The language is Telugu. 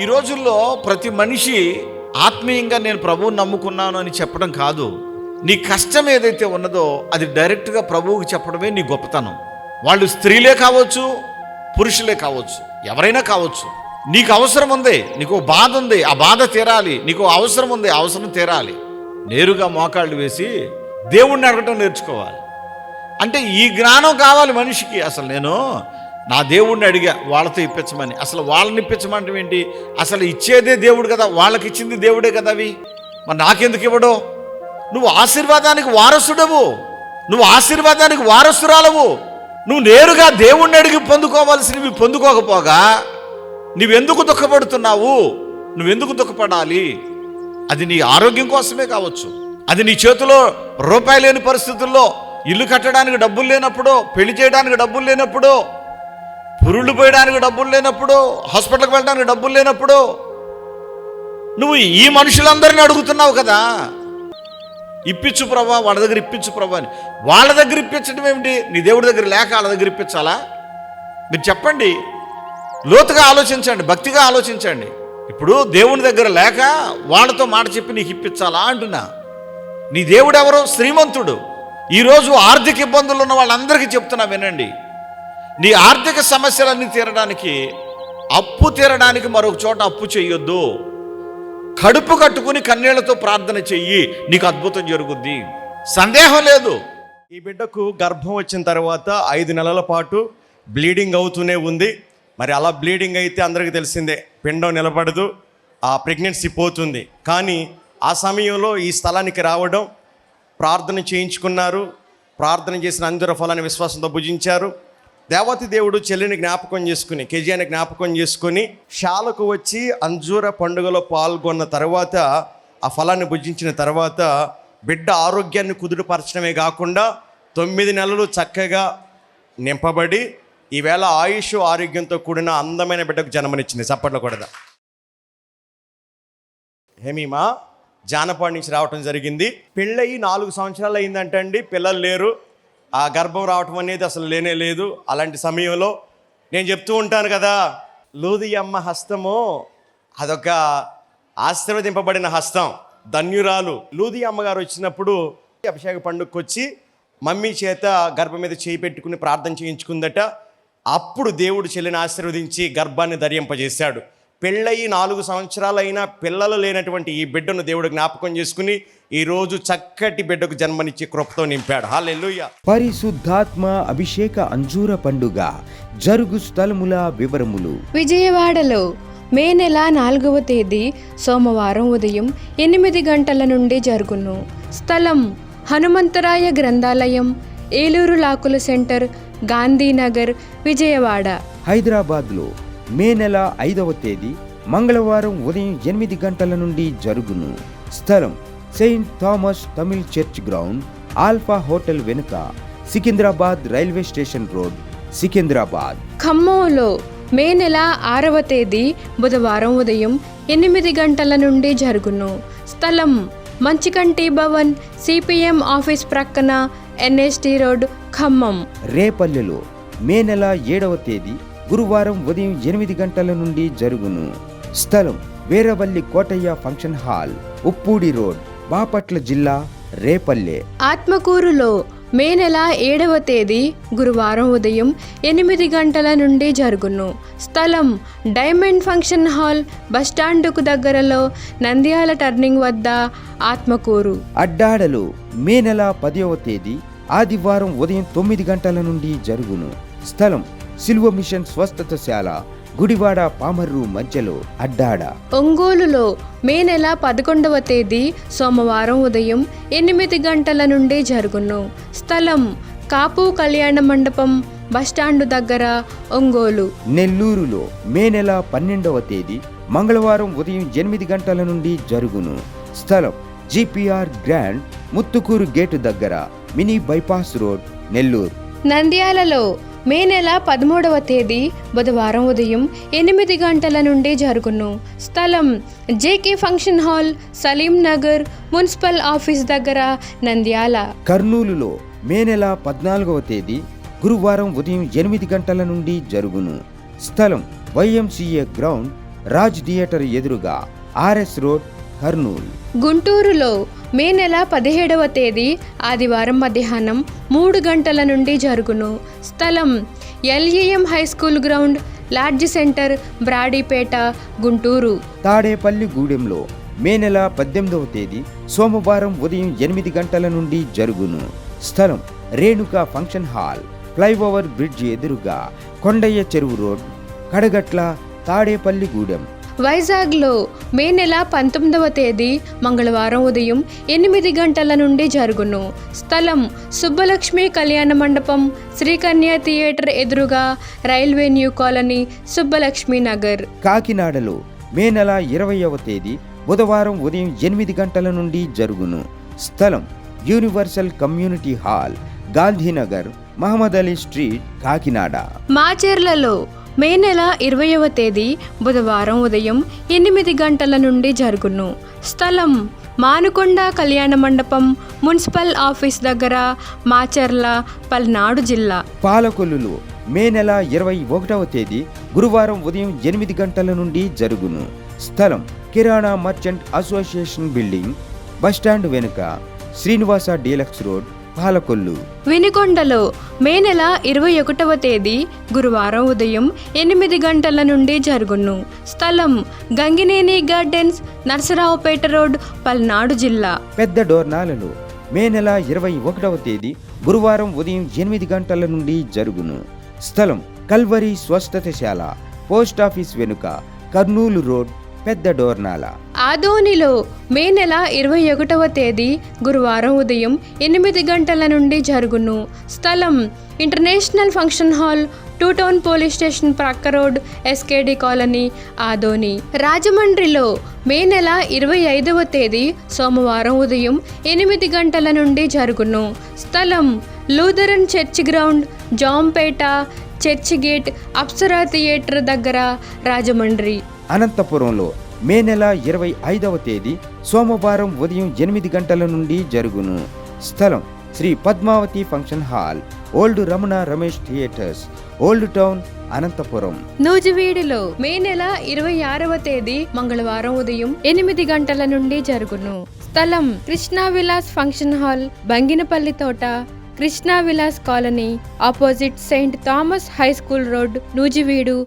ఈ రోజుల్లో ప్రతి మనిషి ఆత్మీయంగా నేను ప్రభువుని నమ్ముకున్నాను అని చెప్పడం కాదు. నీ కష్టం ఏదైతే ఉన్నదో అది డైరెక్ట్గా ప్రభువుకి చెప్పడమే నీ గొప్పతనం. వాళ్ళు స్త్రీలే కావచ్చు, పురుషులే కావచ్చు, ఎవరైనా కావచ్చు. నీకు అవసరం ఉంది, నీకు బాధ ఉంది, ఆ బాధ తీరాలి. నీకు అవసరం ఉంది, అవసరం తీరాలి. నేరుగా మోకాళ్ళు వేసి దేవుణ్ణి అడగటం నేర్చుకోవాలి. అంటే ఈ జ్ఞానం కావాలి మనిషికి. అసలు నేను నా దేవుడిని అడిగా వాళ్ళతో ఇప్పించమని. అసలు వాళ్ళని ఇప్పించమంటే ఏంటి? అసలు ఇచ్చేదే దేవుడు కదా, వాళ్ళకి ఇచ్చింది దేవుడే కదా. అవి మరి నాకెందుకు ఇవ్వడో? నువ్వు ఆశీర్వాదానికి వారసుడవు, నువ్వు ఆశీర్వాదానికి వారసురాలవు. నువ్వు నేరుగా దేవుణ్ణి అడిగి పొందుకోవాల్సినవి పొందుకోకపోగా నువ్వెందుకు దుఃఖపడుతున్నావు? నువ్వెందుకు దుఃఖపడాలి? అది నీ ఆరోగ్యం కోసమే కావచ్చు, అది నీ చేతిలో రూపాయి లేని పరిస్థితుల్లో, ఇల్లు కట్టడానికి డబ్బులు లేనప్పుడు, పెళ్లి చేయడానికి డబ్బులు లేనప్పుడు, పురుళ్ళు పోయడానికి డబ్బులు లేనప్పుడు, హాస్పిటల్కి వెళ్ళడానికి డబ్బులు లేనప్పుడు నువ్వు ఈ మనుషులందరినీ అడుగుతున్నావు కదా, ఇప్పించు ప్రభా, వాళ్ళ దగ్గర ఇప్పించు ప్రభా అని. వాళ్ళ దగ్గర ఇప్పించడం ఏమిటి? నీ దేవుడి దగ్గర లేక వాళ్ళ దగ్గర ఇప్పించాలా? మీరు చెప్పండి, లోతుగా ఆలోచించండి, భక్తిగా ఆలోచించండి. ఇప్పుడు దేవుని దగ్గర లేక వాళ్ళతో మాట చెప్పి నీకు ఇప్పించాలా అంటున్నా. నీ దేవుడు ఎవరో? శ్రీమంతుడు. ఈరోజు ఆర్థిక ఇబ్బందులు ఉన్న వాళ్ళందరికీ చెప్తున్నా వినండి. నీ ఆర్థిక సమస్యలన్నీ తీరడానికి, అప్పు తీరడానికి మరొక చోట అప్పు చేయొద్దు. కడుపు కట్టుకుని కన్నీళ్లతో ప్రార్థన చెయ్యి, నీకు అద్భుతం జరుగుద్ది, సందేహం లేదు. ఈ బిడ్డకు గర్భం వచ్చిన తర్వాత 5 నెలల పాటు బ్లీడింగ్ అవుతూనే ఉంది. మరి అలా బ్లీడింగ్ అయితే అందరికీ తెలిసిందే, పిండం నిలబడదు, ఆ ప్రెగ్నెన్సీ పోతుంది. కానీ ఆ సమయంలో ఈ స్థలానికి రావడం, ప్రార్థన చేయించుకున్నారు. ప్రార్థన చేసిన అంజూర ఫలాన్ని విశ్వాసంతో భుజించారు. దేవతి దేవుడు చెల్లిని జ్ఞాపకం చేసుకుని, కెజియాని జ్ఞాపకం చేసుకుని శాలకు వచ్చి అంజూర పండుగలో పాల్గొన్న తర్వాత, ఆ ఫలాన్ని భుజించిన తర్వాత బిడ్డ ఆరోగ్యాన్ని కుదురుపరచడమే కాకుండా 9 నెలలు చక్కగా నింపబడి ఈవేళ ఆయుష్ ఆరోగ్యంతో కూడిన అందమైన బిడ్డకు జన్మనిచ్చింది. చప్పట్లో కూడా హేమీమా జానపాడు నుంచి రావటం జరిగింది. పెళ్ళయి 4 సంవత్సరాలు అయిందంటండి, పిల్లలు లేరు. ఆ గర్భం రావటం అనేది అసలు లేనే లేదు. అలాంటి సమయంలో నేను చెప్తూ ఉంటాను కదా, లూది అమ్మ హస్తము అదొక ఆశీర్వదింపబడిన హస్తం, ధన్యురాలు. లూది అమ్మగారు వచ్చినప్పుడు అభిషేక పండుగకు వచ్చి మమ్మీ చేత గర్భం మీద చేయి పెట్టుకుని ప్రార్థన చేయించుకుందట. అప్పుడు దేవుడు చెల్లిని ఆశీర్వదించి గర్భాన్ని ధరింపజేశాడు. పెళ్ళయి 4 సంవత్సరాలైనా పిల్లలు లేనటువంటి ఈ బిడ్డను దేవుడు జ్ఞాపకం చేసుకుని ఈరోజు చక్కటి బిడ్డకు జన్మనిచ్చి కృపతో నింపాడు. హల్లెలూయా. పరిశుద్ధాత్మ అభిషేక అంజూర పండుగ జరుగు స్థలముల వివరములు. విజయవాడలో మే నెల 4వ తేదీ సోమవారం ఉదయం 8 గంటల నుండి జరుగును. స్థలం హనుమంతరాయ గ్రంథాలయం, ఏలూరు లాకుల సెంటర్, గాంధీనగర్, విజయవాడ. హైదరాబాద్లో మే నెల 5వ తేదీ మంగళవారం ఉదయం 8 గంటల నుండి జరుగును. స్థలం Saint Thomas Tamil church ground, Alpha hotel వెనుక, Secunderabad railway station road, Secunderabad. ఖమ్మంలో మే నెల 6వ తేదీ బుధవారం ఉదయం 8 గంటల నుండి జరుగును. స్థలం మంచికంటి భవన్, సిపిఎం ఆఫీస్ ప్రక్కన, ఎన్ఎస్టి రోడ్, ఖమ్మం. రేపల్లెలో మే నెల 7వ తేదీ గురువారం ఉదయం 8 గంటల నుండి జరుగును. స్థలం Veeravalli Kotaiah function hall, Uppudi road, Bapatla జిల్లా, రేపల్లె. ఆత్మకూరులో మే నెల 7వ తేదీ గురువారం ఉదయం 8 గంటల నుండి జరుగును. స్థలం డైమండ్ ఫంక్షన్ హాల్, బస్టాండుకు దగ్గరలో, నంద్యాల టర్నింగ్ వద్ద, ఆత్మకూరు. అడ్డాడలో మే నెల 10వ తేదీ ఆదివారం ఉదయం 9 గంటల నుండి జరుగును. స్థలం సిల్వ మిషన్ స్వస్థతశాల, గుడివాడ పామర్రు మధ్యలో, అడ్డాడ. ఒంగోలులో మే నెల 11వ తేదీ సోమవారం ఉదయం 8 గంటల నుండి జరుగును. స్థలం కాపు కళ్యాణ మండపం, బస్టాండు దగ్గర, ఒంగోలు. నెల్లూరులో మే నెల 12వ తేదీ మంగళవారం ఉదయం 8 గంటల నుండి జరుగును. స్థలం జిపిఆర్ గ్రాండ్, ముత్తుకూరు గేటు దగ్గర, మినీ బైపాస్ రోడ్, నెల్లూరు. నంద్యాలలో మే నెల 13వ తేదీ బుధవారం ఉదయం 8 గంటల నుండి జరుగును. స్థలం JK function hall, Saleem Nagar, municipal office దగ్గర, నంద్యాల. కర్నూలులో మే నెల 14వ తేదీ గురువారం ఉదయం 8 గంటల నుండి జరుగును. స్థలం వైఎంసీఏ గ్రౌండ్, రాజ్ థియేటర్ ఎదురుగా ఆర్ఎస్ రోడ్, కర్నూలు. గుంటూరులో మే నెల 17వ తేదీ ఆదివారం మధ్యాహ్నం 3 గంటల నుండి జరుగును. స్థలం LEM high school ground, lodge centre, Brodipet, Guntur. తాడేపల్లి గూడెంలో మే నెల 18వ తేదీ సోమవారం ఉదయం 8 గంటల నుండి జరుగును. స్థలం Renuka function hall, flyover bridge ఎదురుగా కొండయ్య చెరువు రోడ్, కడగట్ల, తాడేపల్లి గూడెం. వైజాగ్లో మే నెల 19వ తేదీ మంగళవారం ఉదయం 8 గంటల నుండి జరుగును. స్థలం సుబ్బలక్ష్మి కళ్యాణ మండపం, శ్రీకన్య థియేటర్ ఎదురుగా railway new colony, Subbalakshmi Nagar. కాకినాడలో మే నెల 20వ తేదీ బుధవారం ఉదయం 8 గంటల నుండి జరుగును. స్థలం universal community hall, Gandhinagar, Mohammed Ali street, Kakinada. మాచెర్లలో మే నెల 20వ తేదీ బుధవారం ఉదయం 8 గంటల నుండి జరుగును. స్థలం మానుకొండ కళ్యాణ మండపం, మున్సిపల్ ఆఫీస్ దగ్గర, మాచెర్ల, పల్నాడు జిల్లా. పాలకొల్లులో మే నెల 21వ తేదీ గురువారం ఉదయం 8 గంటల నుండి జరుగును. స్థలం కిరాణా మర్చెంట్ అసోసియేషన్ బిల్డింగ్, బస్టాండ్ వెనుక, శ్రీనివాస డీలక్స్ రోడ్, పాలకొల్లు. వినుకొండలో మే నెల 21వ తేదీ గురువారం ఉదయం 8 గంటల నుండి జరుగును. స్థలం గంగినేని గార్డెన్స్, నర్సరావుపేట రోడ్, పల్నాడు జిల్లా. పెద్ద డోర్నాలలో మే నెల 21వ తేదీ గురువారం ఉదయం 8 గంటల నుండి జరుగును. స్థలం కల్వరి స్వస్థతశాల, పోస్ట్ ఆఫీస్ వెనుక, కర్నూలు రోడ్, పెద్ద డోర్నాల. ఆదోనిలో మే నెల 21వ తేదీ గురువారం ఉదయం 8 గంటల నుండి జరుగును. స్థలం international function hall, 2 town police station ప్రక్క రోడ్, SKD కాలనీ, ఆదోని. రాజమండ్రిలో మే నెల 25వ తేదీ సోమవారం ఉదయం 8 గంటల నుండి జరుగును. స్థలం Lutheran church ground, Jampeta, church gate, Apsara theatre దగ్గర, రాజమండ్రి. అనంతపురంలో మే నెల 25వ తేదీ సోమవారం ఉదయం 8 గంటల నుండి జరుగును. స్థలం Sri Padmavathi function hall, old Ramana Ramesh theatres, old town, Anantapuram. నూజివీడులో మే నెల 26వ తేదీ మంగళవారం ఉదయం 8 గంటల నుండి జరుగును. స్థలం కృష్ణా విలాస్ ఫంక్షన్ హాల్, బంగినపల్లి తోట, Krishna Vilas colony, opposite Saint Thomas high school road, Nuzvid,